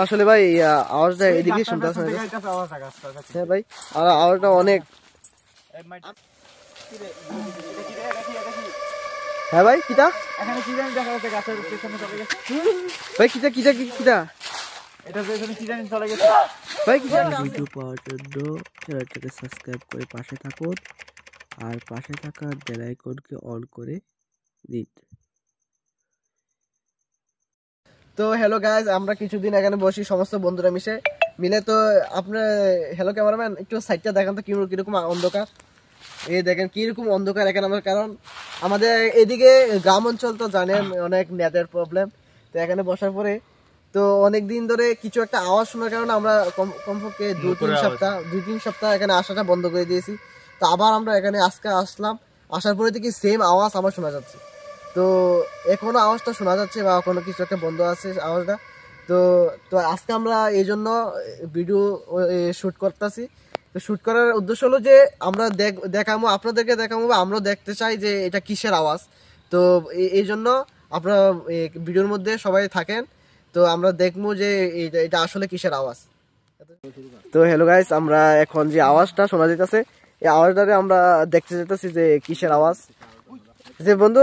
আসলে ভাই আওয়াজটা এদিকে শুনতে আসছে। হ্যাঁ ভাই, আর আওয়াজটা অনেক। হ্যাঁ ভাই, কিটা এখানে কি জানি দেখা যাচ্ছে, গাছের পেছনে চলে গেছে ভাই, কিটা কিটা কিটা এটা পেছনে কি জানি চলে গেছে ভাই। ভিডিও পাওয়ার জন্য চ্যানেলটাকে সাবস্ক্রাইব করে পাশে থাকুন, আর পাশে থাকা বেল আইকনকে অন করে দিন। তো হ্যালো গাইজ, আমরা কিছুদিন এখানে বসি সমস্ত বন্ধুরা মিলে। তো আপনার হ্যালো ক্যামেরাম্যান, একটু সাইডটা দেখান তো কিরকম অন্ধকার। এই দেখেন কিরকম অন্ধকার এখানে আমার, কারণ আমাদের এদিকে গ্রাম অঞ্চল তো জানেন, অনেক নেটের প্রবলেম। তো এখানে বসার পরে তো অনেক দিন ধরে কিছু একটা আওয়াজ শোনার কারণে আমরা কমপক্ষে 2-3 সপ্তাহ এখানে আসাটা বন্ধ করে দিয়েছি। তো আবার আমরা এখানে আজকে আসলাম, আসার পরে থেকে সেম আওয়াজ আমার শোনা যাচ্ছে। তো এখনো আওয়াজটা শোনা যাচ্ছে বা কোনো কিছু একটা বন্ধ আছে আওয়াজটা। তো তো আজকে আমরা এই জন্য ভিডিও শ্যুট করতেছি। তো শ্যুট করার উদ্দেশ্য হলো যে আমরা দেখাবো, আপনাদেরকে দেখাবো বা আমরাও দেখতে চাই যে এটা কিসের আওয়াজ। তো এই জন্য আপনারা ভিডিওর মধ্যে সবাই থাকেন, তো আমরা দেখবো যে এটা আসলে কিসের আওয়াজ। তো হ্যালো গাইস, আমরা এখন যে আওয়াজটা শোনা যেতেছে এই আওয়াজটারে আমরা দেখতে যেতেছি যে কিসের আওয়াজ। যে বন্ধু,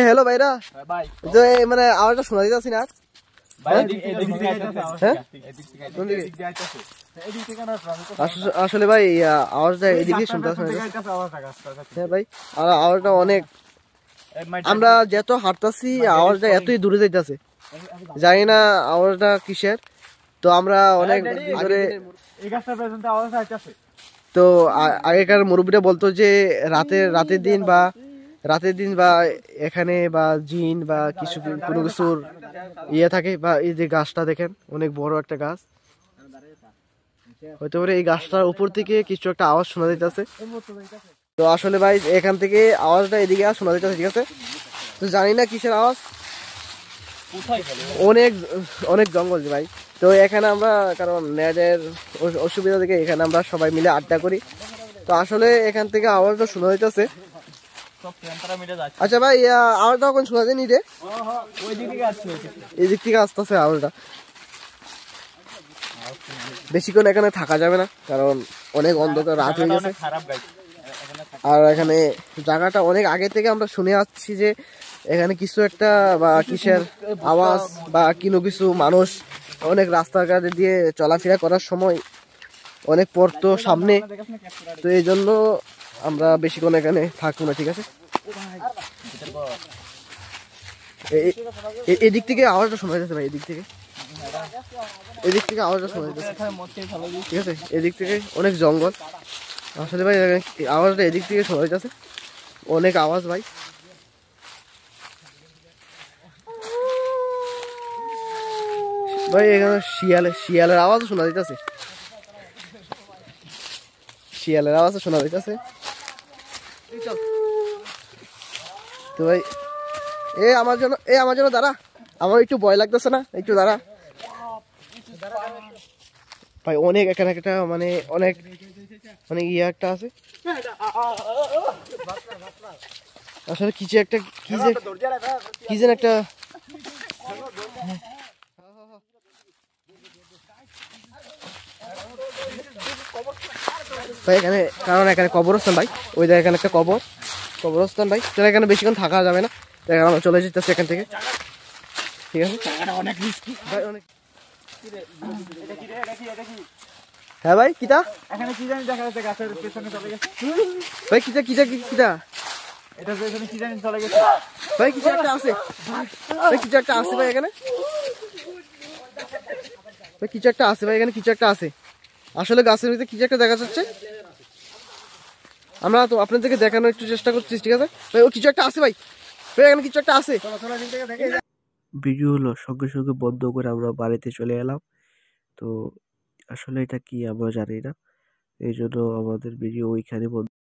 হ্যালো ভাইরা, যে মানে আওয়াজটা শোনা যেতেছি না। আসলে ভাই আওয়াজটা এদিকে শুনতে আসছে। হ্যাঁ ভাই, আর আওয়াজটা অনেক। আমরা যত হাঁটতাছি আওয়াজটা এতই দূরে যাইতেছে, জানি না আওয়াজটা কিসের। তো আমরা অনেক ধরে, তো আগেকার মুরব্বীরা বলতো যে রাতের দিন বা এখানে বা জিন বা কিছু কোনো কিছুর থাকে। বা এই যে গাছটা দেখেন, অনেক বড় একটা গাছ, হয়তো এই গাছটার উপর থেকে কিছু একটা আওয়াজ শোনা যাইতেছে। তো আসলে ভাই এখান থেকে আওয়াজটা এদিকে শোনা যাইতেছে, ঠিক আছে। তো জানি না কিসের আওয়াজ, অনেক অনেক জঙ্গল ভাই। তো এখানে আমরা, কারণ নেটের অসুবিধা থেকে এখানে আমরা সবাই মিলে আড্ডা করি। তো আসলে এখান থেকে আওয়াজটা শোনা যাইতেছে। আচ্ছা ভাই, আওয়াজটা কখন শোনা যায়নি রে? এই দিক থেকে আসতেছে আওয়াজটা। বেশিক্ষণ এখানে থাকা যাবে না, কারণ অনেক অন্ধকার, রাত হয়ে গেছে। আর এখানে জায়গাটা অনেক আগে থেকে আমরা শুনে আসছি যে এখানে কিছু একটা বা কিসের আওয়াজ বা কিছু মানুষ অনেক রাস্তাঘাট দিয়ে চলাফেরা করার সময় অনেক পড়তো সামনে। তো এই জন্য আমরা বেশিক্ষণ এখানে থাকবো না, ঠিক আছে। এদিক থেকে আওয়াজটা শোনা যাচ্ছে ভাই, এদিক থেকে আওয়াজটা শোনা যাচ্ছে, ঠিক আছে। এদিক থেকে অনেক জঙ্গল। আসলে ভাই আওয়াজটা এদিক থেকে শোনা যাচ্ছে, অনেক আওয়াজ ভাই। ভাই এখানে শিয়ালের আওয়াজ শোনা যাইতেছে, শিয়ালের আওয়াজ শোনা যাইতেছে। তো ভাই আমার জন্য দাঁড়া, আমার একটু ভয় লাগতেছে না, একটু দাঁড়া ভাই। অনেক এখানে একটা মানে অনেক একটা আছে। আসলে কিছু একটা কি যেন একটা ভাই এখানে, কারণ এখানে কবরস্থান ভাই, ওই জায়গায় এখানে একটা কবরস্থান ভাই। তো এখানে বেশিক্ষণ থাকা যাবে না, তো আমরা চলে যেতেছি এখান থেকে, ঠিক আছে ভাই। অনেক হ্যাঁ ভাই, কিটা এখানে কি জানি দেখা যাচ্ছে, গাছের পেছনে চলে গেছে ভাই, কিটা এটা পেছনে কি জানি চলে গেছে ভাই। কিছু একটা আছে ভাই, কিছু একটা আছে ভাই এখানে ভাই, কিছু একটা আছে ভাই এখানে, কিছু একটা আছে। আসলে গাছের ভিতরে কিছু একটা দেখা যাচ্ছে, আমরা তো আপনাদেরকে দেখানোর একটু চেষ্টা করছি, ঠিক আছে ভাই। ও কিছু একটা আছে ভাই, এখানে কিছু একটা আছে। ভিডিও হলো সঙ্গে সঙ্গে বন্ধ করে আমরা বাড়িতে চলে এলাম। তো আসলে এটা কি আমরা জানি না, এই জন্য আমাদের ভিডিও ওইখানে বন্ধ।